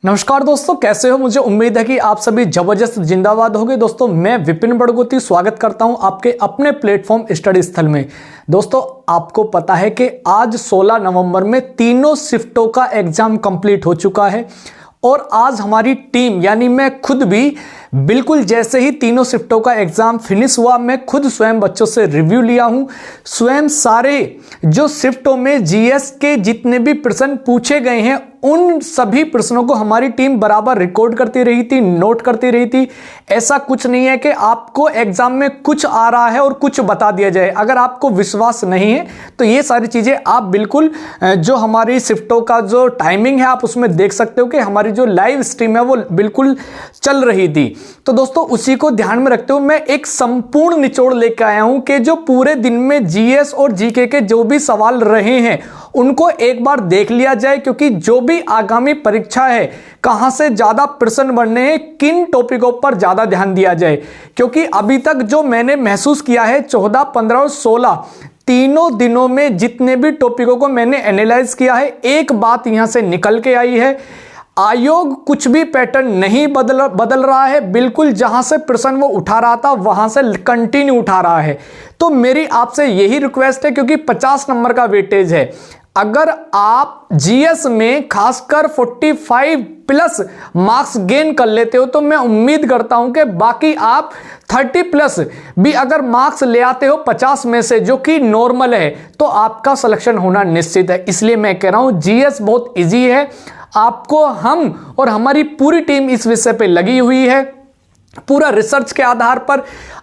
नमस्कार दोस्तों, कैसे हो। मुझे उम्मीद है कि आप सभी जबरदस्त जिंदाबाद होंगे। दोस्तों मैं विपिन बड़गोती स्वागत करता हूं आपके अपने प्लेटफॉर्म स्टडी स्थल में। दोस्तों आपको पता है कि आज 16 नवंबर में तीनों शिफ्टों का एग्जाम कंप्लीट हो चुका है और आज हमारी टीम यानी मैं खुद भी बिल्कुल जैसे ही तीनों शिफ्टों का एग्जाम फिनिश हुआ, मैं खुद स्वयं बच्चों से रिव्यू लिया हूं। स्वयं सारे जो शिफ्टों में जीएस के जितने भी प्रश्न पूछे गए हैं उन सभी प्रश्नों को हमारी टीम बराबर रिकॉर्ड करती रही थी, नोट करती रही थी। ऐसा कुछ नहीं है कि आपको एग्जाम में कुछ आ रहा है और कुछ बता दिया जाए। अगर आपको विश्वास नहीं है तो ये सारी चीजें आप बिल्कुल जो हमारी शिफ्टों का जो टाइमिंग है आप उसमें देख सकते हो कि हमारी जो लाइव स्ट्रीम है वो बिल्कुल चल रही थी। तो दोस्तों उसी को ध्यान में रखते हुए मैं एक संपूर्ण निचोड़ लेकर आया हूं कि जो पूरे दिन में जीएस और जीके के जो भी सवाल रहे हैं उनको एक बार देख लिया जाए, क्योंकि जो भी आगामी परीक्षा है कहां से ज्यादा प्रश्न बनने हैं, किन टॉपिकों पर ज्यादा ध्यान दिया जाए। क्योंकि अभी तक जो मैंने महसूस किया है 14, 15 और 16 तीनों दिनों में जितने भी टॉपिकों को मैंने एनालाइज किया है, एक बात यहां से निकल के आई है, आयोग कुछ भी पैटर्न नहीं बदल रहा है। बिल्कुल जहां से प्रश्न वो उठा रहा था वहां से कंटिन्यू उठा रहा है। तो मेरी आपसे यही रिक्वेस्ट है, क्योंकि 50 नंबर का वेटेज है, अगर आप जीएस में खासकर 45 प्लस मार्क्स गेन कर लेते हो तो मैं उम्मीद करता हूं कि बाकी आप 30 प्लस भी अगर मार्क्स ले आते हो 50 में से, जो कि नॉर्मल है, तो आपका सिलेक्शन होना निश्चित है। इसलिए मैं कह रहा हूं जीएस बहुत इजी है। आपको हम और हमारी पूरी टीम इस विषय पे लगी हुई है। पूरा रिसर्च के आधार पर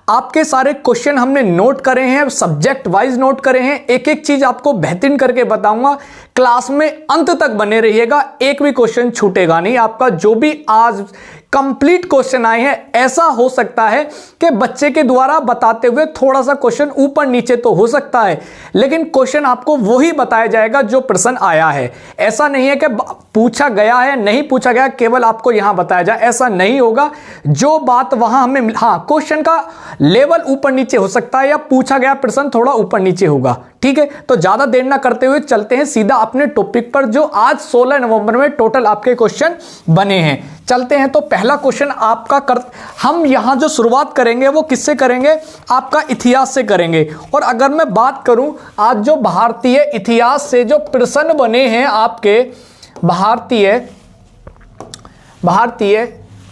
आपके सारे क्वेश्चन हमने नोट करे हैं, सब्जेक्ट वाइज नोट करे हैं। एक एक चीज आपको बेहतरीन करके बताऊंगा। क्लास में अंत तक बने रहिएगा, एक भी क्वेश्चन छूटेगा नहीं आपका। जो भी आज कंप्लीट क्वेश्चन आए हैं, ऐसा हो सकता है कि बच्चे के द्वारा बताते हुए थोड़ा सा क्वेश्चन ऊपर नीचे तो हो सकता है, लेकिन क्वेश्चन आपको वही बताया जाएगा जो प्रश्न आया है। ऐसा नहीं है कि पूछा गया है नहीं पूछा गया केवल आपको यहां बताया जाए, ऐसा नहीं होगा। जो बात वहां हमें, हाँ, क्वेश्चन का लेवल ऊपर नीचे हो सकता है या पूछा गया प्रश्न थोड़ा ऊपर नीचे होगा। ठीक है, तो ज्यादा देर ना करते हुए चलते हैं सीधा अपने टॉपिक पर, जो आज 16 नवंबर में टोटल आपके क्वेश्चन बने हैं। चलते हैं। तो पहला क्वेश्चन आपका हम यहां जो शुरुआत करेंगे वो किससे करेंगे, आपका इतिहास से करेंगे। और अगर मैं बात करूं आज जो भारतीय इतिहास से जो प्रश्न बने हैं आपके भारतीय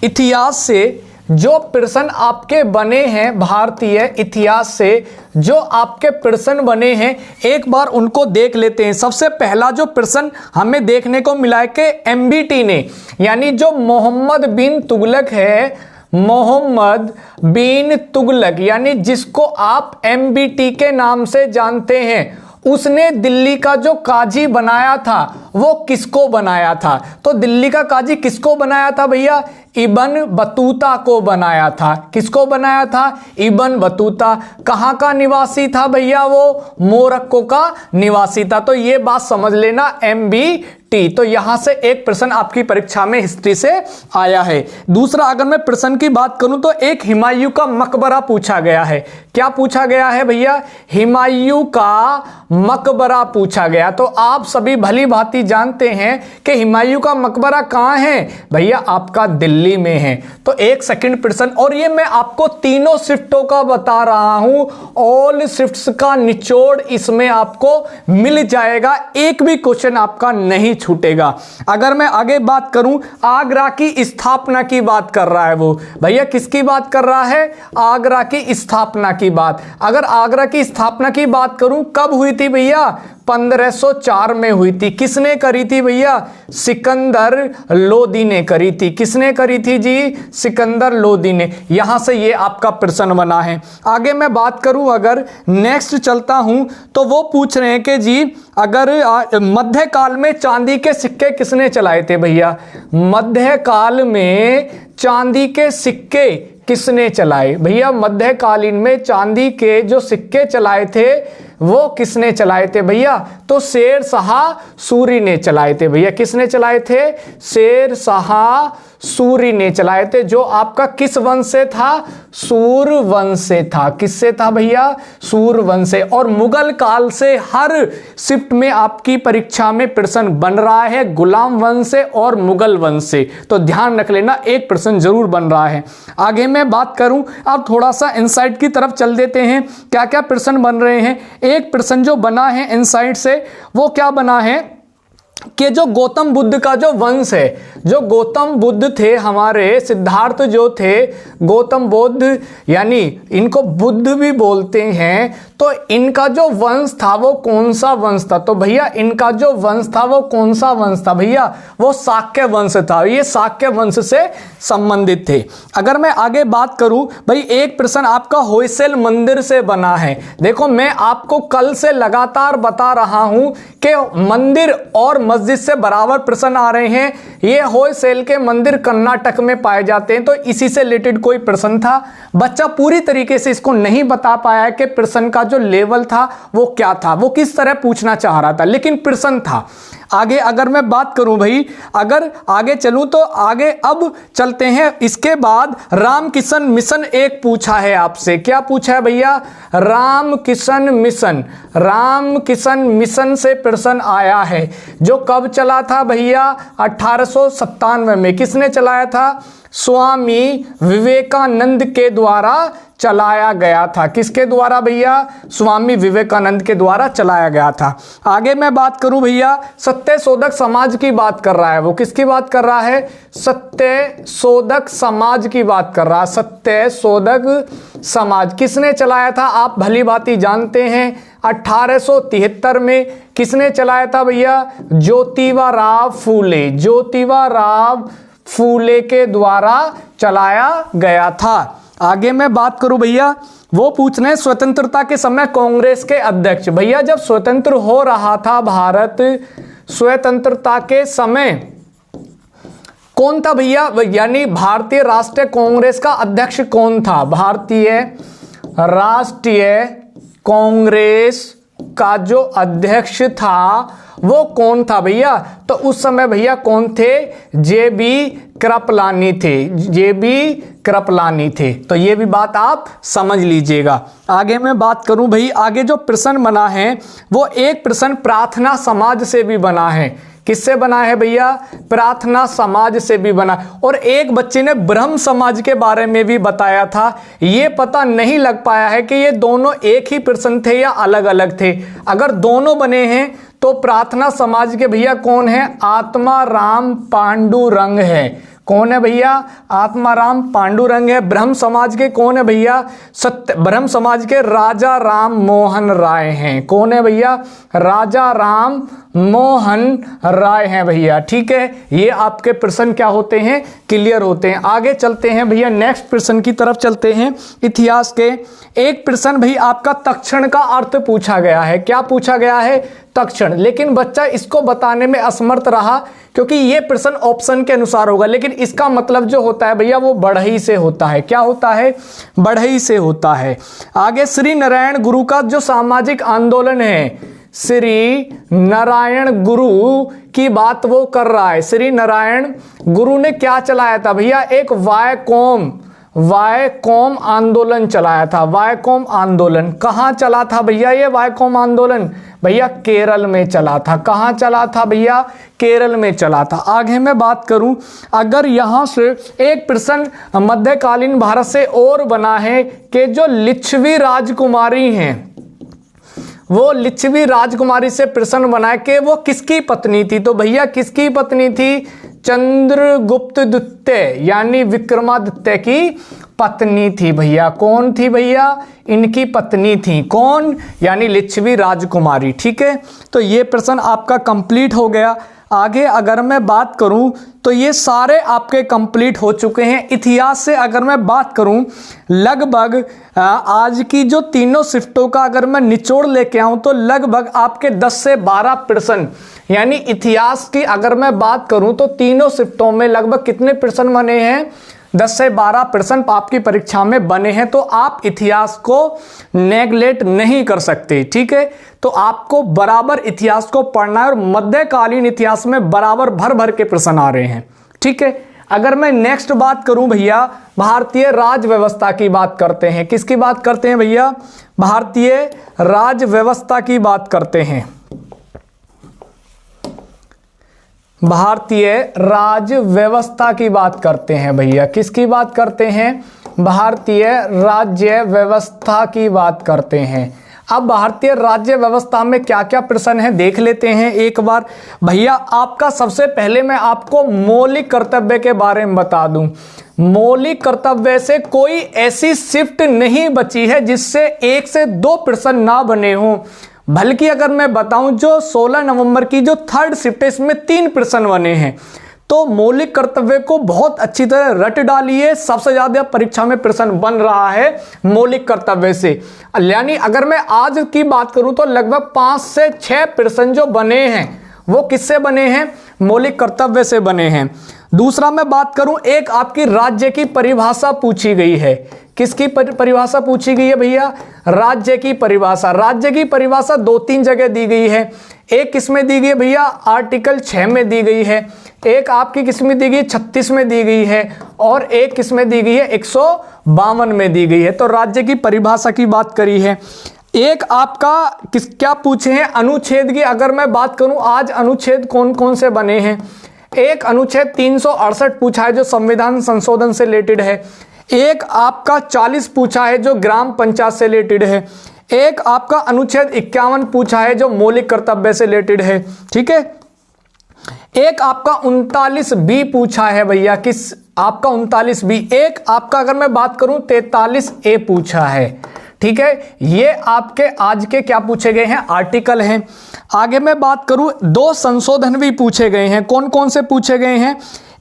इतिहास से जो प्रश्न आपके बने हैं, भारतीय इतिहास से जो आपके प्रश्न बने हैं, एक बार उनको देख लेते हैं। सबसे पहला जो प्रश्न हमें देखने को मिला है कि एमबीटी ने, यानी जो मोहम्मद बिन तुगलक है, मोहम्मद बिन तुगलक यानी जिसको आप एमबीटी के नाम से जानते हैं, उसने दिल्ली का जो काजी बनाया था वो किसको बनाया था। तो दिल्ली का काजी किसको बनाया था भैया, इब्न बतूता को बनाया था। किसको बनाया था, इब्न बतूता। कहां का निवासी था भैया, वो मोरक्को का निवासी था। तो ये बात समझ लेना, एमबीटी। तो यहां से एक प्रश्न आपकी परीक्षा में हिस्ट्री से आया है। दूसरा अगर मैं प्रश्न की बात करूं तो एक हुमायूं का मकबरा पूछा गया है। क्या पूछा गया है भैया, हुमायूं का मकबरा पूछा गया। तो आप सभी भली भांति जानते हैं कि हुमायूं का मकबरा कहां है भैया, आपका दिल्ली में है। तो एक सेकंड प्रश्न, और ये मैं आपको तीनों शिफ्टों का बता रहा हूं, ऑल शिफ्ट्स का निचोड़ इसमें आपको मिल जाएगा, एक भी क्वेश्चन आपका नहीं छूटेगा। अगर मैं आगे बात करूं, आगरा की स्थापना की बात कर रहा है वो भैया, किसकी बात कर रहा है, आगरा की स्थापना की बात। अगर आगरा की स्थापना की बात करूं, कब हुई थी भैया, 1504 में हुई थी। किसने करी थी भैया, सिकंदर लोदी ने करी थी। किसने करी थी जी, सिकंदर लोदी ने। यहां से ये आपका प्रश्न बना है। आगे मैं बात करूं, अगर नेक्स्ट चलता हूं तो वो पूछ रहे हैं कि जी अगर मध्यकाल में चांदी के सिक्के किसने चलाए थे भैया, मध्यकाल में चांदी के सिक्के किसने चलाए भैया, मध्यकालीन में चांदी के जो सिक्के चलाए थे वो किसने चलाए थे भैया, तो शेर शाह सूरी ने चलाए थे भैया। किसने चलाए थे, शेर शाह सूर्य ने चलाए थे, जो आपका किस वंश से था? सूर्य वंश से था। किससे था भैया? सूर्य वंश से। और मुगल काल से हर शिफ्ट में आपकी परीक्षा में प्रश्न बन रहा है गुलाम वंश से और मुगल वंश से, तो ध्यान रख लेना, एक प्रश्न जरूर बन रहा है। आगे मैं बात करूं, अब थोड़ा सा इनसाइट की तरफ चल देते हैं, क्या क्या प्रश्न बन रहे हैं। एक प्रश्न जो बना है इनसाइट से, वो क्या बना है कि जो गौतम बुद्ध का जो वंश है, जो गौतम बुद्ध थे हमारे, सिद्धार्थ जो थे, गौतम बुद्ध यानी इनको बुद्ध भी बोलते हैं, तो इनका जो वंश था वो कौन सा वंश था? तो भैया इनका जो वंश था वो कौन सा वंश था भैया? वो शाक्य वंश था। ये शाक्य वंश से संबंधित थे। अगर मैं आगे बात करूं भाई, एक प्रश्न आपका होयसल मंदिर से बना है। देखो मैं आपको कल से लगातार बता रहा हूं कि मंदिर और मस्जिद से बराबर प्रश्न आ रहे हैं। ये होयसल के मंदिर कर्नाटक में पाए जाते हैं, तो इसी से रिलेटेड कोई प्रश्न था। बच्चा पूरी तरीके से इसको नहीं बता पाया कि प्रश्न का जो लेवल था वो क्या था, वो किस तरह पूछना चाह रहा था, लेकिन प्रश्न था। आगे अगर मैं बात करूं भाई, अगर आगे चलूं तो आगे अब चलते हैं। इसके बाद रामकिशन मिशन एक पूछा है आपसे। क्या पूछा है भैया? रामकिशन मिशन। रामकिशन मिशन से प्रश्न आया है, जो कब चला था भैया? 1897 में। किसने चलाया था? स्वामी विवेकानंद के द्वारा चलाया गया था। किसके द्वारा भैया? स्वामी विवेकानंद के द्वारा चलाया गया था। आगे मैं बात करूं भैया, सत्यशोधक समाज की बात कर रहा है। वो किसकी बात कर रहा है? सत्यशोधक समाज की बात कर रहा है। सत्यशोधक समाज किसने चलाया था? आप भली भांति जानते हैं, 1873 में। किसने चलाया था भैया? ज्योतिबा राव फूले। ज्योतिबा राव फूले के द्वारा चलाया गया था। आगे मैं बात करूं भैया, वो पूछ रहे हैं स्वतंत्रता के समय कांग्रेस के अध्यक्ष। भैया जब स्वतंत्र हो रहा था भारत, स्वतंत्रता के समय कौन था भैया? यानी भारतीय राष्ट्रीय कांग्रेस का अध्यक्ष कौन था? भारतीय राष्ट्रीय कांग्रेस का जो अध्यक्ष था वो कौन था भैया? तो उस समय भैया कौन थे? जेबी कृपलानी थे। जेबी कृपलानी थे। तो ये भी बात आप समझ लीजिएगा। आगे मैं बात करूं भाई, आगे जो प्रश्न बना है वो एक प्रश्न प्रार्थना समाज से भी बना है। किससे बना है भैया? प्रार्थना समाज से भी बना। और एक बच्चे ने ब्रह्म समाज के बारे में भी बताया था। ये पता नहीं लग पाया है कि ये दोनों एक ही प्रश्न थे या अलग अलग थे। अगर दोनों बने हैं तो प्रार्थना समाज के भैया कौन है? आत्माराम पांडुरंग है। कौन है भैया? आत्माराम पांडुरंग है। ब्रह्म समाज के कौन है भैया? ब्रह्म समाज के राजा राम मोहन राय हैं। कौन है भैया? राजा राम मोहन राय हैं भैया। ठीक है, ये आपके प्रश्न क्या होते हैं? क्लियर होते हैं। आगे चलते हैं भैया, नेक्स्ट प्रश्न की तरफ चलते हैं। इतिहास के एक प्रश्न भाई आपका तक्षण का अर्थ पूछा गया है। क्या पूछा गया है? तक्षण। लेकिन बच्चा इसको बताने में असमर्थ रहा, क्योंकि ये प्रश्न ऑप्शन के अनुसार होगा, लेकिन इसका मतलब जो होता है भैया वो बढ़ई से होता है। क्या होता है? बढ़ई से होता है। आगे श्री नारायण गुरु का जो सामाजिक आंदोलन है, श्री नारायण गुरु की बात वो कर रहा है। श्री नारायण गुरु ने क्या चलाया था भैया? एक वायकोम आंदोलन चलाया था। वायकोम आंदोलन कहां चला था भैया? ये वायकोम आंदोलन भैया केरल में चला था। कहां चला था भैया? केरल में चला था। आगे मैं बात करूं, अगर यहां से एक प्रश्न मध्यकालीन भारत से और बना है कि जो लिच्छवी राजकुमारी हैं, वो लिच्छवी राजकुमारी से प्रश्न बना कि वो किसकी पत्नी थी? तो भैया किसकी पत्नी थी? चंद्रगुप्त द्वितीय यानी विक्रमादित्य की पत्नी थी भैया। कौन थी भैया? इनकी पत्नी थी। कौन? यानी लिच्छवी राजकुमारी। ठीक है, तो ये प्रश्न आपका कंप्लीट हो गया। आगे अगर मैं बात करूं तो ये सारे आपके कंप्लीट हो चुके हैं। इतिहास से अगर मैं बात करूं, लगभग आज की जो तीनों शिफ्टों का अगर मैं निचोड़ लेके आऊं तो लगभग आपके 10 से 12 प्रश्न, यानी इतिहास की अगर मैं बात करूं तो तीनों शिफ्टों में लगभग कितने प्रश्न बने हैं? 10 से 12 प्रश्न आपकी परीक्षा में बने हैं। तो आप इतिहास को नेगलेक्ट नहीं कर सकते। ठीक है, तो आपको बराबर इतिहास को पढ़ना है और मध्यकालीन इतिहास में बराबर भर भर के प्रश्न आ रहे हैं। ठीक है, अगर मैं नेक्स्ट बात करूं भैया, भारतीय राज्य व्यवस्था की बात करते हैं। किसकी बात करते हैं भैया? भारतीय राज्य व्यवस्था की बात करते हैं। भारतीय राज्य व्यवस्था की बात करते हैं भैया। किसकी बात करते हैं? भारतीय राज्य व्यवस्था की बात करते हैं। अब भारतीय राज्य व्यवस्था में क्या क्या प्रश्न है देख लेते हैं एक बार। भैया आपका सबसे पहले मैं आपको मौलिक कर्तव्य के बारे में बता दूं। मौलिक कर्तव्य से कोई ऐसी शिफ्ट नहीं बची है जिससे 1 से 2 प्रश्न ना बने हों। बल्कि अगर मैं बताऊं, जो 16 नवंबर की जो 3rd शिफ्ट है इसमें 3 प्रश्न बने हैं। तो मौलिक कर्तव्य को बहुत अच्छी तरह रट डालिए। सबसे ज्यादा परीक्षा में प्रश्न बन रहा है मौलिक कर्तव्य से। यानी अगर मैं आज की बात करूं तो लगभग 5 से 6 प्रश्न जो बने हैं वो किससे बने हैं? मौलिक कर्तव्य से बने हैं। दूसरा मैं बात करूं, एक आपकी राज्य की परिभाषा पूछी गई है। किसकी परिभाषा पूछी गई है भैया? राज्य की परिभाषा। राज्य की परिभाषा 2-3 जगह दी गई है। एक किसमें दी गई है भैया? आर्टिकल 6 में दी गई है। एक आपकी किसमें दी गई? 36 में दी गई है। और एक किसमें दी गई है? 152 में दी गई है। तो राज्य की परिभाषा की बात करी है। एक आपका क्या पूछे हैं? अनुच्छेद की अगर मैं बात करूं, आज अनुच्छेद कौन कौन से बने हैं? एक अनुच्छेद 368 पूछा है जो संविधान संशोधन से रिलेटेड है। एक आपका 40 पूछा है जो ग्राम पंचायत से रिलेटेड है। एक आपका अनुच्छेद 51 पूछा है जो मौलिक कर्तव्य से रिलेटेड है। ठीक है। एक आपका 39B पूछा है भैया। किस आपका 39B। एक आपका अगर मैं बात करूं 43A पूछा है। ठीक है। ये आपके आज के क्या पूछे गए हैं? आर्टिकल हैं। आगे मैं बात करूं, 2 संशोधन भी पूछे गए हैं। कौन कौन से पूछे गए हैं?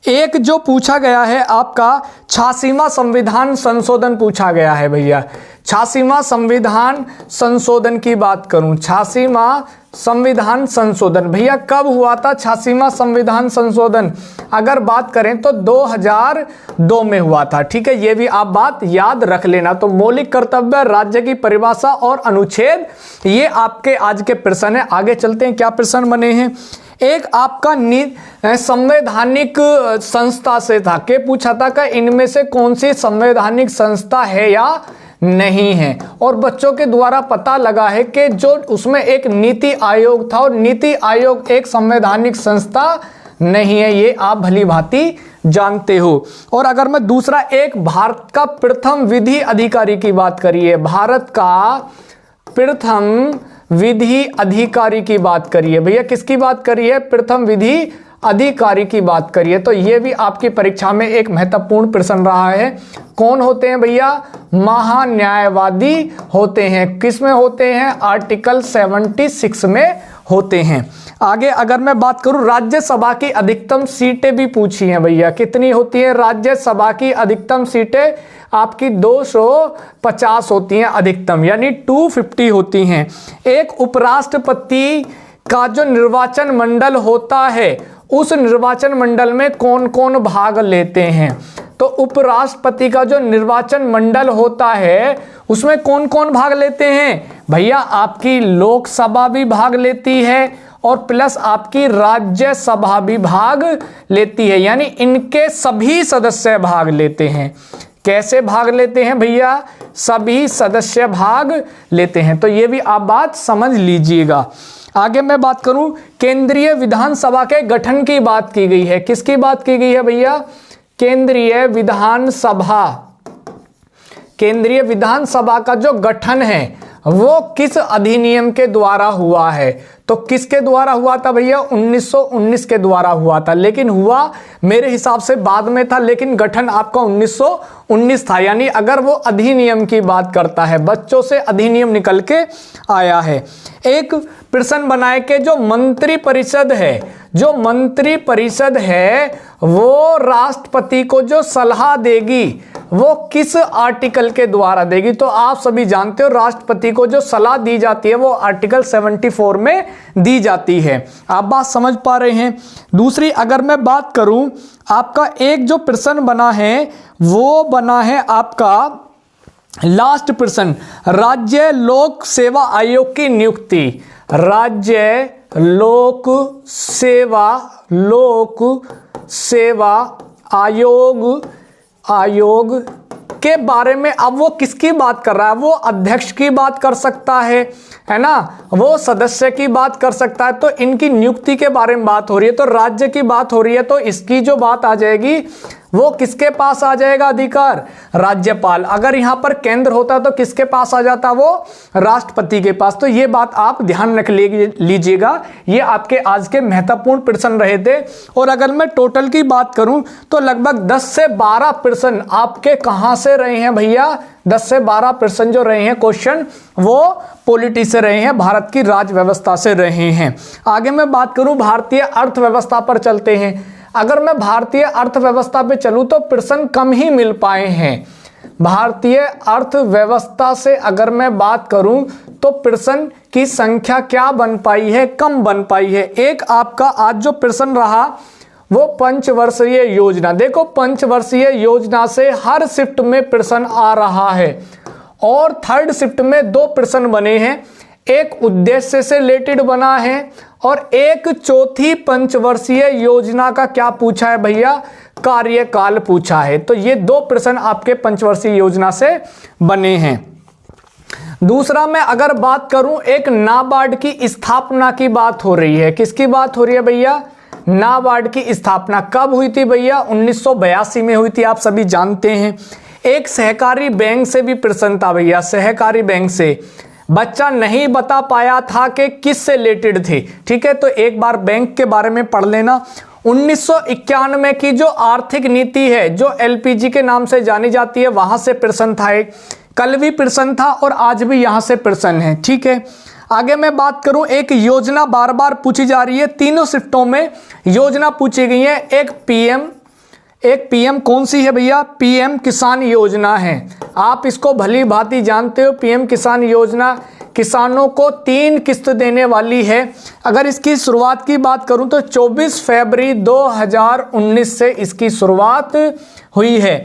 एक जो पूछा गया है आपका 86वां संविधान संशोधन पूछा गया है भैया। 86वां संविधान संशोधन की बात करूं, 86वां संविधान संशोधन भैया कब हुआ था? 86वां संविधान संशोधन अगर बात करें तो 2002 में हुआ था। ठीक है। ये भी आप बात याद रख लेना। तो मौलिक कर्तव्य, राज्य की परिभाषा और अनुच्छेद, ये आपके आज के प्रश्न है। आगे चलते हैं क्या प्रश्न बने हैं। एक आपका संवैधानिक संस्था से था के पूछा था कि इनमें से कौन सी संवैधानिक संस्था है या नहीं है। और बच्चों के द्वारा पता लगा है कि जो उसमें एक नीति आयोग था और नीति आयोग एक संवैधानिक संस्था नहीं है। ये आप भली भांति जानते हो। और अगर मैं दूसरा, एक भारत का प्रथम विधि अधिकारी की बात करिए, भारत का प्रथम विधि अधिकारी की बात करिए भैया। किसकी बात करिए? प्रथम विधि अधिकारी की बात करिए। तो ये भी आपकी परीक्षा में एक महत्वपूर्ण प्रश्न रहा है। कौन होते हैं भैया? महान्यायवादी होते हैं। किस में होते हैं? आर्टिकल 76 में होते हैं। आगे अगर मैं बात करूं, राज्यसभा की अधिकतम सीटें भी पूछी हैं भैया। कितनी होती है राज्यसभा की अधिकतम सीटें? आपकी 250 होती हैं अधिकतम, यानी 250 होती हैं। एक उपराष्ट्रपति का जो निर्वाचन मंडल होता है, उस निर्वाचन मंडल में कौन कौन भाग लेते हैं? तो उपराष्ट्रपति का जो निर्वाचन मंडल होता है उसमें कौन कौन भाग लेते हैं भैया? आपकी लोकसभा भी भाग लेती है और प्लस आपकी राज्यसभा भी भाग लेती है। यानी इनके सभी सदस्य भाग लेते हैं। कैसे भाग लेते हैं भैया? सभी सदस्य भाग लेते हैं। तो ये भी आप बात समझ लीजिएगा। आगे मैं बात करूं, केंद्रीय विधानसभा के गठन की बात की गई है। किसकी बात की गई है भैया? केंद्रीय विधानसभा। केंद्रीय विधानसभा का जो गठन है वो किस अधिनियम के द्वारा हुआ है? तो किसके द्वारा हुआ था भैया? 1919 के द्वारा हुआ था। लेकिन हुआ मेरे हिसाब से बाद में था, लेकिन गठन आपका 1919 था। यानी अगर वो अधिनियम की बात करता है, बच्चों से अधिनियम निकल के आया है। एक प्रश्न बनाए के जो मंत्री परिषद है, जो मंत्री परिषद है वो राष्ट्रपति को जो सलाह देगी वो किस आर्टिकल के द्वारा देगी? तो आप सभी जानते हो राष्ट्रपति को जो सलाह दी जाती है वो आर्टिकल 74 में दी जाती है। आप बात समझ पा रहे हैं। दूसरी अगर मैं बात करूं, आपका एक जो प्रश्न बना है वो बना है आपका लास्ट प्रश्न, राज्य लोक सेवा आयोग की नियुक्ति। राज्य लोक सेवा आयोग के बारे में अब वो किसकी बात कर रहा है? वो अध्यक्ष की बात कर सकता है ना, वो सदस्य की बात कर सकता है। तो इनकी नियुक्ति के बारे में बात हो रही है, तो राज्य की बात हो रही है, तो इसकी जो बात आ जाएगी वो किसके पास आ जाएगा अधिकार? राज्यपाल। अगर यहां पर केंद्र होता तो किसके पास आ जाता? वो राष्ट्रपति के पास। तो ये बात आप ध्यान रख लीजिएगा, ये आपके आज के महत्वपूर्ण प्रश्न रहे थे। और अगर मैं टोटल की बात करूं तो लगभग 10 से 12 प्रश्न आपके कहां से रहे हैं भैया? 10 से 12 प्रश्न जो रहे हैं क्वेश्चन, वो पॉलिटी से रहे हैं, भारत की राज्य व्यवस्था से रहे हैं। आगे मैं बात करूं भारतीय अर्थव्यवस्था पर चलते हैं। अगर मैं भारतीय अर्थव्यवस्था पे चलूं तो प्रश्न कम ही मिल पाए हैं। भारतीय अर्थव्यवस्था से अगर मैं बात करूं तो प्रश्न की संख्या क्या बन पाई है? कम बन पाई है। एक आपका आज जो प्रश्न रहा वो पंचवर्षीय योजना। देखो पंचवर्षीय योजना से हर शिफ्ट में प्रश्न आ रहा है और थर्ड शिफ्ट में 2 प्रश्न बने हैं। एक उद्देश्य से रिलेटेड बना है और एक चौथी पंचवर्षीय योजना का क्या पूछा है भैया? कार्यकाल पूछा है। तो ये 2 प्रश्न आपके पंचवर्षीय योजना से बने हैं। दूसरा मैं अगर बात करूं, एक नाबार्ड की स्थापना की बात हो रही है। किसकी बात हो रही है भैया? नाबार्ड की स्थापना कब हुई थी भैया? 1982 में हुई थी, आप सभी जानते हैं। एक सहकारी बैंक से भी प्रश्न था भैया, सहकारी बैंक से। बच्चा नहीं बता पाया था कि किस से रिलेटेड थे, ठीक है, तो एक बार बैंक के बारे में पढ़ लेना। 1991 की जो आर्थिक नीति है, जो एलपीजी के नाम से जानी जाती है, वहां से प्रश्न था। एक कल भी प्रश्न था और आज भी यहां से प्रश्न है, ठीक है। आगे मैं बात करूं, एक योजना बार बार पूछी जा रही है, तीनों शिफ्टों में योजना पूछी गई है। एक पीएम कौन सी है भैया? पीएम किसान योजना है। आप इसको भली भांति जानते हो। पीएम किसान योजना किसानों को 3 किस्त देने वाली है। अगर इसकी शुरुआत की बात करूं तो 24 फरवरी 2019 से इसकी शुरुआत हुई है।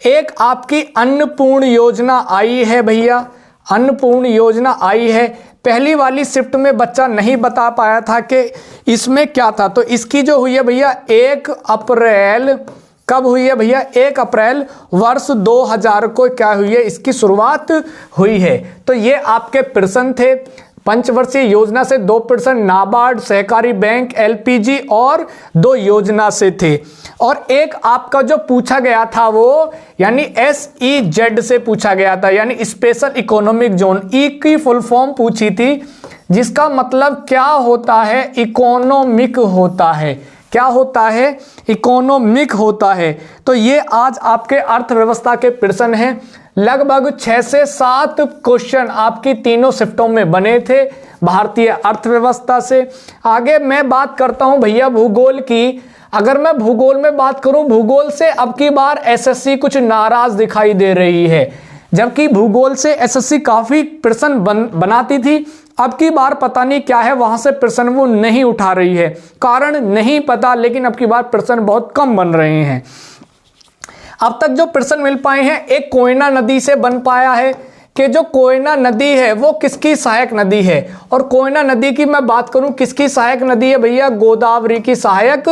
एक आपकी अन्नपूर्ण योजना आई है भैया, अन्नपूर्ण योजना आई है। पहली वाली शिफ्ट में बच्चा नहीं बता पाया था कि इसमें क्या था, तो इसकी जो हुई है भैया 1 अप्रैल, कब हुई है भैया? 1 अप्रैल वर्ष 2000 को क्या हुई है? इसकी शुरुआत हुई है। तो ये आपके प्रश्न थे। पंचवर्षीय योजना से 2 प्रश्न, नाबार्ड, सहकारी बैंक, एलपीजी और 2 योजना से थे। और एक आपका जो पूछा गया था वो यानी SEZ से पूछा गया था, यानी स्पेशल इकोनॉमिक जोन। ई की फुल फॉर्म पूछी थी, जिसका मतलब क्या होता है? इकोनॉमिक होता है। क्या होता है? इकोनॉमिक होता है। तो ये आज आपके अर्थव्यवस्था के प्रश्न हैं। लगभग 6 से 7 क्वेश्चन आपकी तीनों शिफ्टों में बने थे भारतीय अर्थव्यवस्था से। आगे मैं बात करता हूं भैया भूगोल की। अगर मैं भूगोल में बात करूं, भूगोल से अब की बार एसएससी कुछ नाराज दिखाई दे रही है। जबकि भूगोल से एसएससी काफी प्रश्न बनाती थी, अब की बार पता नहीं क्या है, वहां से प्रश्न वो नहीं उठा रही है। कारण नहीं पता, लेकिन अब की बार प्रश्न बहुत कम बन रहे हैं। अब तक जो प्रश्न मिल पाए हैं, एक कोयना नदी से बन पाया है कि जो कोयना नदी है वो किसकी सहायक नदी है। और कोयना नदी की मैं बात करूं, किसकी सहायक नदी है भैया? गोदावरी की सहायक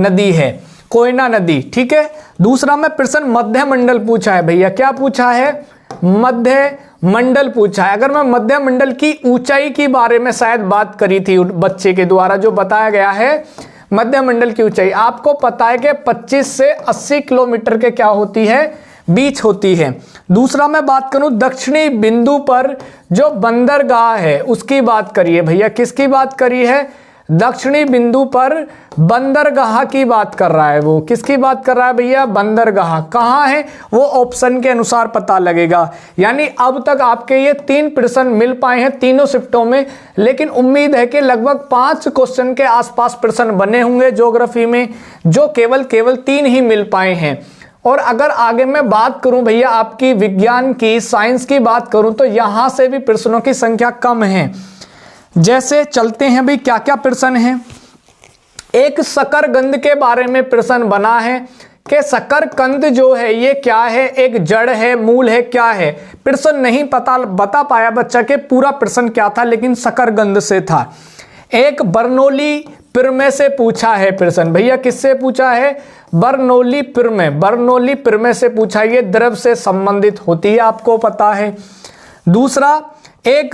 नदी है कोयना नदी, ठीक है। दूसरा में प्रश्न मध्य मंडल पूछा है भैया। क्या पूछा है? मध्य मंडल पूछा है। अगर मैं मध्य मंडल की ऊंचाई के बारे में शायद बात करी थी बच्चे के द्वारा, जो बताया गया है मध्य मंडल की ऊंचाई, आपको पता है कि 25 से 80 किलोमीटर के क्या होती है? बीच होती है। दूसरा मैं बात करूं, दक्षिणी बिंदु पर जो बंदरगाह है उसकी बात करिए भैया। किसकी बात करी है? दक्षिणी बिंदु पर बंदरगाह की बात कर रहा है वो। किसकी बात कर रहा है भैया? बंदरगाह। कहाँ है वो? ऑप्शन के अनुसार पता लगेगा। यानी अब तक आपके ये 3 प्रश्न मिल पाए हैं तीनों शिफ्टों में, लेकिन उम्मीद है कि लगभग 5 क्वेश्चन के आसपास प्रश्न बने होंगे ज्योग्राफी में, जो केवल 3 ही मिल पाए हैं। और अगर आगे मैं बात करूं भैया आपकी विज्ञान की, साइंस की बात करूं, तो यहां से भी प्रश्नों की संख्या कम है। जैसे चलते हैं भाई, क्या क्या प्रश्न हैं। एक शकरकंद के बारे में प्रश्न बना है कि शकरकंद जो है ये क्या है? एक जड़ है, मूल है, क्या है? प्रश्न नहीं बता पाया बच्चा के पूरा प्रश्न क्या था, लेकिन शकरकंद से था। एक बर्नौली पिर में से पूछा है प्रश्न। भैया किससे पूछा है? बर्नौली पिर में, बर्नौली पिर में से पूछा। ये द्रव से संबंधित होती है, आपको पता है। दूसरा, एक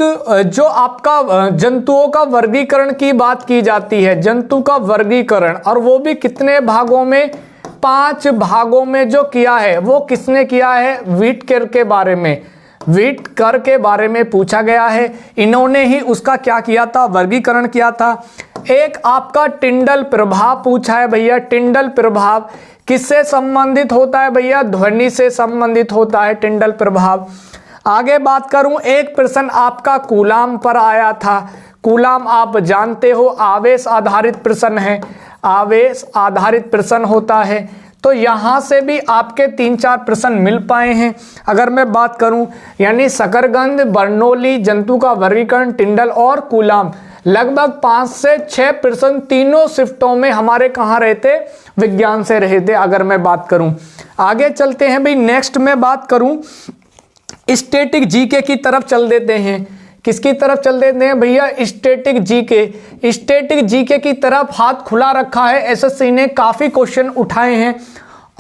जो आपका जंतुओं का वर्गीकरण की बात की जाती है, जंतु का वर्गीकरण, और वो भी कितने भागों में? 5 भागों में जो किया है वो किसने किया है? व्हिटेकर के बारे में, व्हिटेकर के बारे में पूछा गया है। इन्होंने ही उसका क्या किया था? वर्गीकरण किया था। एक आपका टिंडल प्रभाव पूछा है भैया। टिंडल प्रभाव किससे संबंधित होता है भैया? ध्वनि से संबंधित होता है टिंडल प्रभाव। आगे बात करूं, एक प्रश्न आपका कूलाम पर आया था। कूलाम आप जानते हो आवेश आधारित प्रश्न है, आवेश आधारित प्रश्न होता है। तो यहां से भी आपके 3-4 प्रश्न मिल पाए हैं। अगर मैं बात करूं, यानी शकरगंध, बर्नौली, जंतु का वर्गीकरण, टिंडल और कूलाम, लगभग 5 से 6 प्रश्न तीनों शिफ्टों में हमारे कहाँ रहते? विज्ञान से रहे थे। अगर मैं बात करूं, आगे चलते हैं भाई। नेक्स्ट मैं बात करूं, स्टैटिक जीके की तरफ चल देते हैं। किसकी तरफ चल देते हैं भैया? Static GK. स्टैटिक जीके की तरफ हाथ खुला रखा है। एसएससी ने काफी क्वेश्चन उठाए हैं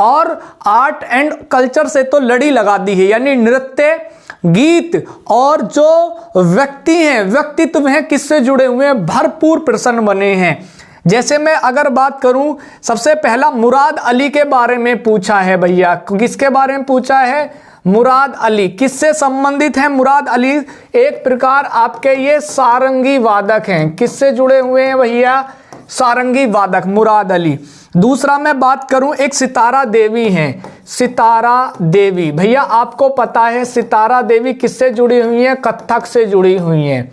और आर्ट एंड कल्चर से तो लड़ी लगा दी है, यानी नृत्य, गीत और जो व्यक्ति हैं, व्यक्तित्व हैं, किससे जुड़े हुए हैं? भरपूर प्रश्न बने हैं। जैसे मैं अगर बात करूं, सबसे पहला मुराद अली के बारे में पूछा है भैया। किसके बारे में पूछा है? मुराद अली। किससे संबंधित है मुराद अली? एक प्रकार आपके ये सारंगी वादक हैं। किससे जुड़े हुए हैं भैया? सारंगी वादक, मुराद अली। दूसरा मैं बात करूं, एक सितारा देवी हैं। सितारा देवी, भैया आपको पता है सितारा देवी किससे जुड़ी हुई हैं? कथक से जुड़ी हुई हैं।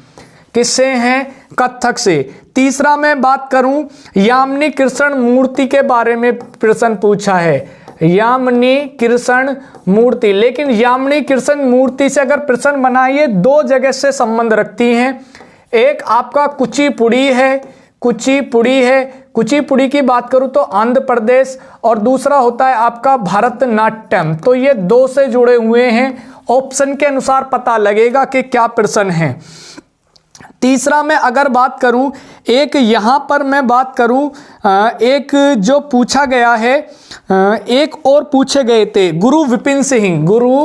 किससे हैं? कथक से। तीसरा मैं बात करूं, यामिनी कृष्ण मूर्ति के बारे में प्रश्न पूछा है। यामिनी कृष्ण मूर्ति, लेकिन यामिनी कृष्ण मूर्ति से अगर प्रश्न बनाइए, 2 जगह से संबंध रखती हैं। एक आपका कुचिपुड़ी है, कुचिपुड़ी है। कुचिपुड़ी की बात करूं तो आंध्र प्रदेश, और दूसरा होता है आपका भरतनाट्यम। तो ये 2 से जुड़े हुए हैं। ऑप्शन के अनुसार पता लगेगा कि क्या प्रश्न है। तीसरा मैं अगर बात करूं, एक यहां पर मैं बात करूं, एक जो पूछा गया है, एक और पूछे गए थे, गुरु विपिन सिंह। गुरु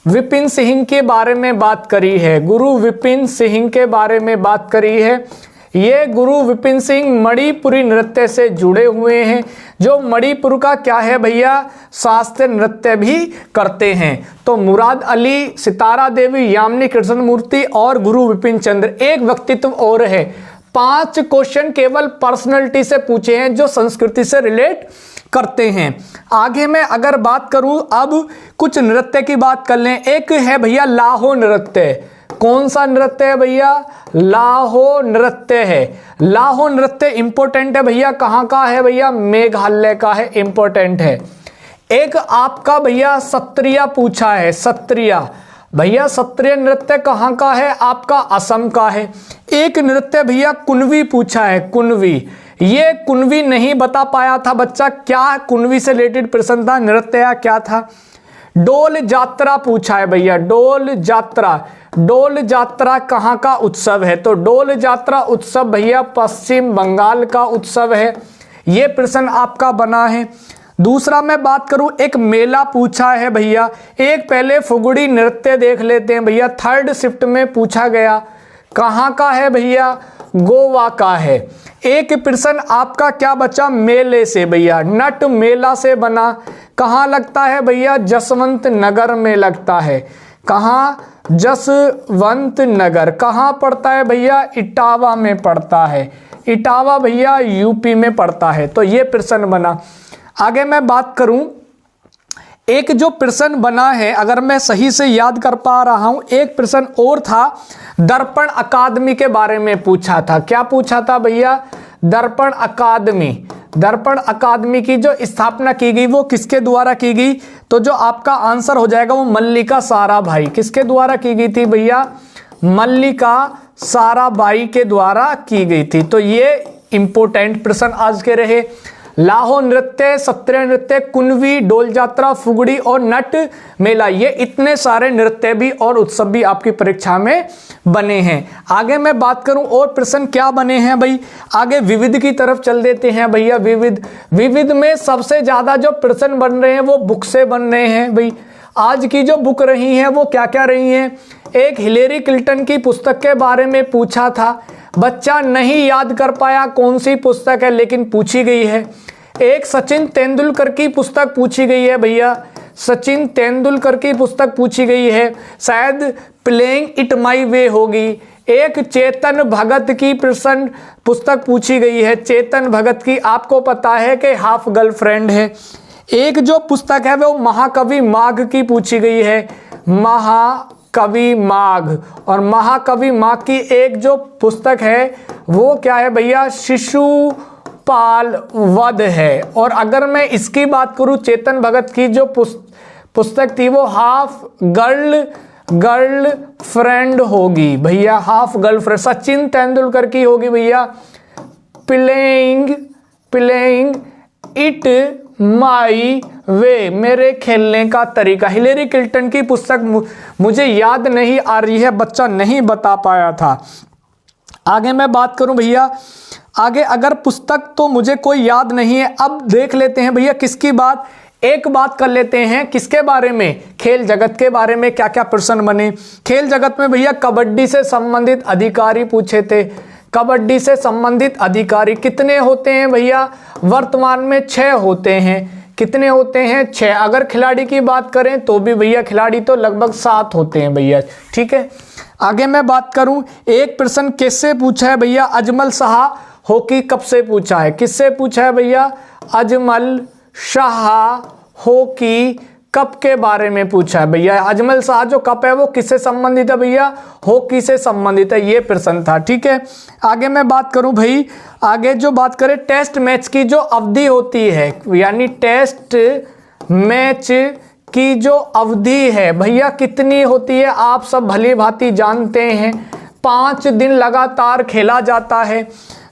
विपिन सिंह के बारे में बात करी है। गुरु विपिन सिंह के बारे में बात करी है। ये गुरु विपिन सिंह मणिपुरी नृत्य से जुड़े हुए हैं, जो मणिपुर का क्या है भैया? शास्त्रीय नृत्य भी करते हैं। तो मुराद अली, सितारा देवी, यामिनी कृष्ण मूर्ति और गुरु विपिन चंद्र। एक व्यक्तित्व और है। 5 क्वेश्चन केवल पर्सनैलिटी से पूछे हैं जो संस्कृति से रिलेट करते हैं। आगे मैं अगर बात करूं, अब कुछ नृत्य की बात कर लें। एक है भैया लाहो नृत्य। कौन सा नृत्य है भैया? लाहो नृत्य है। लाहो नृत्य इंपॉर्टेंट है भैया। कहाँ का है भैया? मेघालय का है, इंपॉर्टेंट है। एक आपका भैया सत्रिया पूछा है। सत्रिया भैया, सत्रिय नृत्य कहाँ का है? आपका असम का है। एक नृत्य भैया कुनवी पूछा है। कुनवी, ये कुनवी नहीं बता पाया था बच्चा, क्या कुनवी से रिलेटेड प्रश्न था, नृत्य या क्या था। डोल यात्रा पूछा है भैया। डोल यात्रा, डोल यात्रा कहाँ का उत्सव है? तो डोल यात्रा उत्सव भैया पश्चिम बंगाल का उत्सव है। ये प्रश्न आपका बना है। दूसरा मैं बात करूं, एक मेला पूछा है भैया। एक पहले फुगड़ी नृत्य देख लेते हैं भैया। 3rd शिफ्ट में पूछा गया, कहाँ का है भैया? गोवा का है। एक प्रश्न आपका क्या बचा? मेले से भैया, नट मेला से बना। कहाँ लगता है भैया? जसवंत नगर में लगता है। कहाँ? जसवंत नगर। कहाँ पड़ता है भैया? इटावा में पड़ता है। इटावा भैया यूपी में पड़ता है। तो ये प्रश्न बना। आगे मैं बात करूं, एक जो प्रश्न बना है, अगर मैं सही से याद कर पा रहा हूं, एक प्रश्न और था, दर्पण अकादमी के बारे में पूछा था। क्या पूछा था भैया? दर्पण अकादमी। दर्पण अकादमी की जो स्थापना की गई वो किसके द्वारा की गई? तो जो आपका आंसर हो जाएगा वो मल्लिका साराभाई। किसके द्वारा की गई थी भैया? मल्लिका साराभाई के द्वारा की गई थी। तो ये इंपॉर्टेंट प्रश्न आज के रहे। लाहो नृत्य, सत्रिय नृत्य, कुणवी, डोल जात्रा, फुगड़ी और नट मेला, ये इतने सारे नृत्य भी और उत्सव भी आपकी परीक्षा में बने हैं। आगे मैं बात करूं और प्रश्न क्या बने हैं भाई, आगे विविध की तरफ चल देते हैं भैया। विविध में सबसे ज्यादा जो प्रश्न बन रहे हैं वो बुक से बन रहे हैं भाई। आज की जो बुक रही हैं वो क्या क्या रही हैं, एक हिलेरी क्लिंटन की पुस्तक के बारे में पूछा था, बच्चा नहीं याद कर पाया कौन सी पुस्तक है, लेकिन पूछी गई है। एक सचिन तेंदुलकर की पुस्तक पूछी गई है भैया, सचिन तेंदुलकर की पुस्तक पूछी गई है, शायद प्लेइंग इट माई वे होगी। एक चेतन भगत की प्रश्न पुस्तक पूछी गई है, चेतन भगत की आपको पता है कि हाफ गर्लफ्रेंड है। एक जो पुस्तक है वो महाकवि माघ की पूछी गई है, महाकवि माघ। और महाकवि माघ की एक जो पुस्तक है वो क्या है भैया, शिशुपाल वध है। और अगर मैं इसकी बात करूं, चेतन भगत की जो पुस्तक थी वो हाफ गर्ल फ्रेंड होगी भैया, हाफ गर्लफ्रेंड। सचिन तेंदुलकर की होगी भैया प्लेइंग इट माई वे, मेरे खेलने का तरीका। हिलेरी क्लिंटन की पुस्तक मुझे याद नहीं आ रही है, बच्चा नहीं बता पाया था। आगे मैं बात करूं भैया, आगे अगर पुस्तक तो मुझे कोई याद नहीं है। अब देख लेते हैं भैया किसकी बात, एक बात कर लेते हैं किसके बारे में, खेल जगत के बारे में क्या क्या प्रश्न बने। खेल जगत में भैया कबड्डी से संबंधित अधिकारी पूछे थे। कबड्डी से संबंधित अधिकारी कितने होते हैं भैया, वर्तमान में 6 होते हैं। कितने होते हैं, 6। अगर खिलाड़ी की बात करें तो भी भैया खिलाड़ी तो लगभग 7 होते हैं भैया, ठीक है। आगे मैं बात करूं, एक प्रश्न किससे पूछा है भैया, अजमल शाह हॉकी कप से पूछा है। किससे पूछा है भैया, अजमल शाह हॉकी कप के बारे में पूछा है भैया। अजमल शाह जो कप है वो किससे संबंधित है भैया, हॉकी से संबंधित है, ये प्रश्न था, ठीक है। आगे मैं बात करूं भाई, आगे जो बात करें टेस्ट मैच की जो अवधि होती है, यानी टेस्ट मैच की जो अवधि है भैया कितनी होती है, आप सब भली भांति जानते हैं, 5 दिन लगातार खेला जाता है।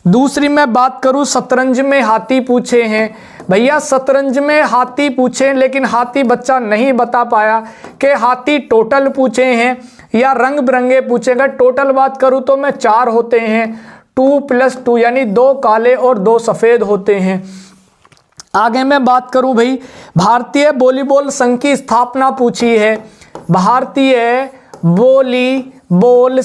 दूसरी मैं बात करूं, शतरंज में हाथी पूछे हैं भैया, शतरंज में हाथी पूछे, लेकिन हाथी बच्चा नहीं बता पाया कि हाथी टोटल पूछे हैं या रंग बिरंगे पूछेगा। टोटल बात करूं तो मैं 4 होते हैं, 2+2 यानी 2 काले और 2 सफेद होते हैं। आगे मैं बात करूं भाई, भारतीय वॉलीबॉल संघ की स्थापना पूछी है। भारतीय वॉलीबॉल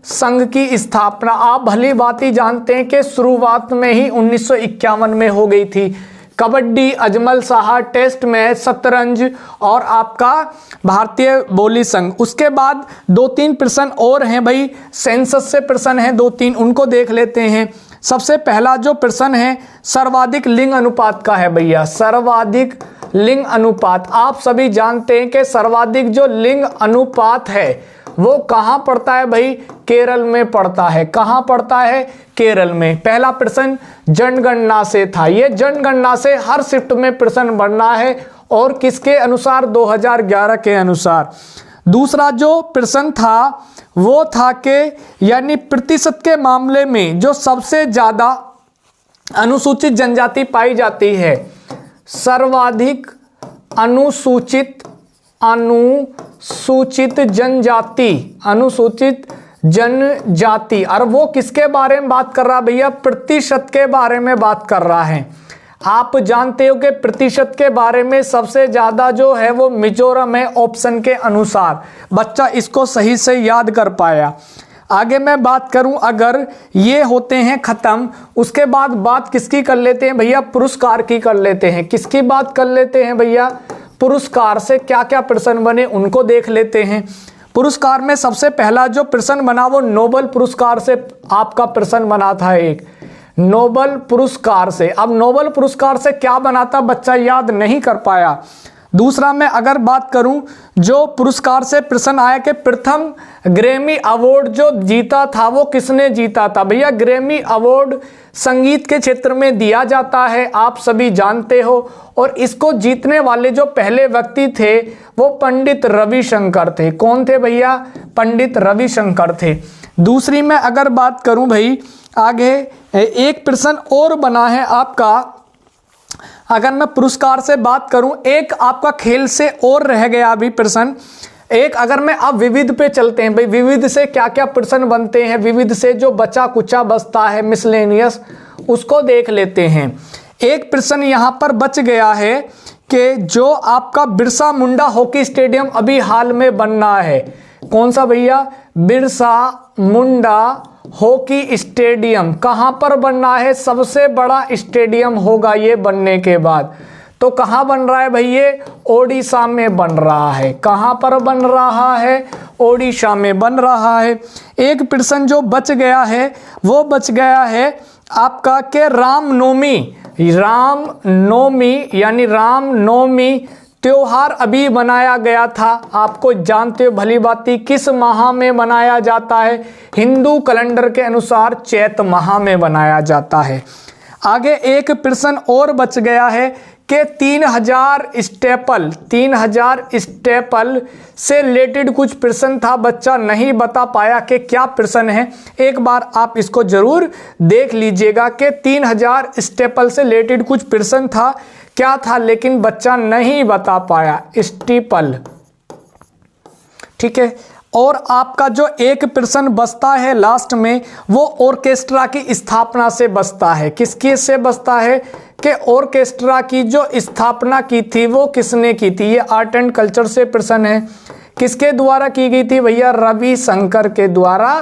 संघ की स्थापना आप भली भांति जानते हैं कि शुरुआत में ही 1951 में हो गई थी। कबड्डी, अजमल शाह, टेस्ट मैच, शतरंज और आपका भारतीय वॉली संघ। उसके बाद 2-3 प्रश्न और हैं भाई, सेंसस से प्रश्न हैं 2-3, उनको देख लेते हैं। सबसे पहला जो प्रश्न है सर्वाधिक लिंग अनुपात का है भैया, सर्वाधिक लिंग अनुपात। आप सभी जानते हैं कि सर्वाधिक जो लिंग अनुपात है वो कहां पड़ता है भाई, केरल में पड़ता है। कहां पड़ता है, केरल में। पहला प्रश्न जनगणना से था, ये जनगणना से हर शिफ्ट में प्रश्न बनना है और किसके अनुसार, 2011 के अनुसार। दूसरा जो प्रश्न था वो था कि यानी प्रतिशत के मामले में जो सबसे ज्यादा अनुसूचित जनजाति पाई जाती है, सर्वाधिक अनुसूचित जनजाति, और वो किसके बारे में बात कर रहा है भैया, प्रतिशत के बारे में बात कर रहा है। आप जानते हो कि प्रतिशत के बारे में सबसे ज्यादा जो है वो मिजोरम है, ऑप्शन के अनुसार। बच्चा इसको सही से याद कर पाया। आगे मैं बात करूं, अगर ये होते हैं खत्म, उसके बाद बात किसकी कर लेते हैं भैया, पुरस्कार की कर लेते हैं। किसकी बात कर लेते हैं भैया, पुरस्कार से क्या क्या प्रश्न बने उनको देख लेते हैं। पुरस्कार में सबसे पहला जो प्रश्न बना वो नोबेल पुरस्कार से आपका प्रश्न बना था, एक नोबेल पुरस्कार से। अब नोबेल पुरस्कार से क्या बना था बच्चा याद नहीं कर पाया। दूसरा मैं अगर बात करूं, जो पुरस्कार से प्रश्न आया कि प्रथम ग्रैमी अवार्ड जो जीता था वो किसने जीता था भैया, ग्रैमी अवार्ड संगीत के क्षेत्र में दिया जाता है, आप सभी जानते हो। और इसको जीतने वाले जो पहले व्यक्ति थे वो पंडित रविशंकर थे। कौन थे भैया, पंडित रविशंकर थे। दूसरी मैं अगर बात करूं भाई, आगे एक प्रश्न और बना है आपका, अगर मैं पुरस्कार से बात करूं, एक आपका खेल से और रह गया अभी प्रश्न एक। अगर मैं अब विविध पे चलते हैं भाई, विविध से क्या क्या प्रश्न बनते हैं, विविध से जो बचा कुचा बचता है मिसलेनियस, उसको देख लेते हैं। एक प्रश्न यहां पर बच गया है कि जो आपका बिरसा मुंडा हॉकी स्टेडियम अभी हाल में बनना है, कौन सा भैया, बिरसा मुंडा हॉकी स्टेडियम कहां पर बनना है, सबसे बड़ा स्टेडियम होगा ये बनने के बाद। तो कहां बन रहा है भैया, ओडिशा में बन रहा है। कहां पर बन रहा है, ओडिशा में बन रहा है। एक प्रश्न जो बच गया है वो बच गया है आपका के रामनवमी यानी रामनवमी त्योहार अभी मनाया गया था, आपको जानते हो भली बाती किस माह में मनाया जाता है, हिंदू कैलेंडर के अनुसार चैत माह में मनाया जाता है। आगे एक प्रश्न और बच गया है कि 3000 स्टेपल से रिलेटेड कुछ प्रश्न था, बच्चा नहीं बता पाया कि क्या प्रश्न है। एक बार आप इसको जरूर देख लीजिएगा कि 3000 स्टेपल से रिलेटेड कुछ प्रश्न था, क्या था, लेकिन बच्चा नहीं बता पाया, स्टीपल। ठीक है। और आपका जो एक प्रश्न बचता है लास्ट में, वो ऑर्केस्ट्रा की स्थापना से बचता है। किसकी से बचता है कि ऑर्केस्ट्रा की जो स्थापना की थी वो किसने की थी। ये आर्ट एंड कल्चर से प्रश्न है। किसके द्वारा की गई थी भैया, रविशंकर के द्वारा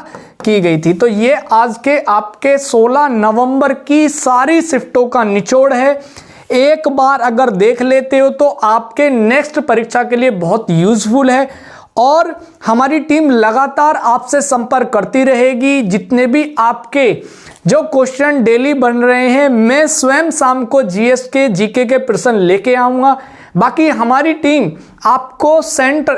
की गई थी। तो ये आज के आपके 16 नवंबर की सारी शिफ्टों का निचोड़ है। एक बार अगर देख लेते हो तो आपके नेक्स्ट परीक्षा के लिए बहुत यूजफुल है, और हमारी टीम लगातार आपसे संपर्क करती रहेगी। जितने भी आपके जो क्वेश्चन डेली बन रहे हैं, मैं स्वयं शाम को जीएस के जीके के प्रश्न लेके आऊंगा। बाकी हमारी टीम आपको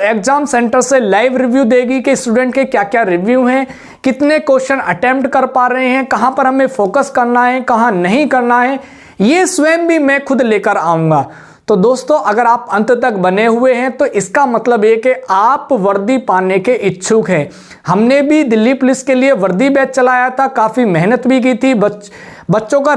एग्जाम सेंटर से लाइव रिव्यू देगी कि स्टूडेंट के क्या क्या रिव्यू हैं, कितने क्वेश्चन अटेम्प्ट कर पा रहे हैं, कहां पर हमें फोकस करना है, कहां नहीं करना है, ये स्वयं भी मैं खुद लेकर आऊंगा। तो दोस्तों, अगर आप अंत तक बने हुए हैं तो इसका मतलब ये कि आप वर्दी पाने के इच्छुक हैं। हमने भी दिल्ली पुलिस के लिए वर्दी बैच चलाया था, काफ़ी मेहनत भी की थी, बच्चों का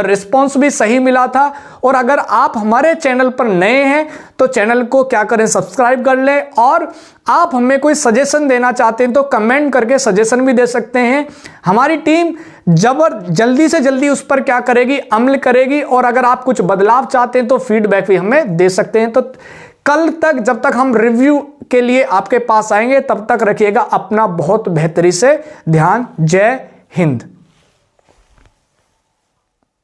रिस्पॉन्स भी सही मिला था। और अगर आप हमारे चैनल पर नए हैं तो चैनल को क्या करें, सब्सक्राइब कर लें। और आप हमें कोई सजेशन देना चाहते हैं तो कमेंट करके सजेशन भी दे सकते हैं। हमारी टीम जल्दी से जल्दी उस पर क्या करेगी, अमल करेगी। और अगर आप कुछ बदलाव चाहते हैं तो फीडबैक भी हमें दे सकते हैं। तो कल तक, जब तक हम रिव्यू के लिए आपके पास आएंगे, तब तक रखिएगा अपना बहुत बेहतरी से ध्यान। जय हिंद।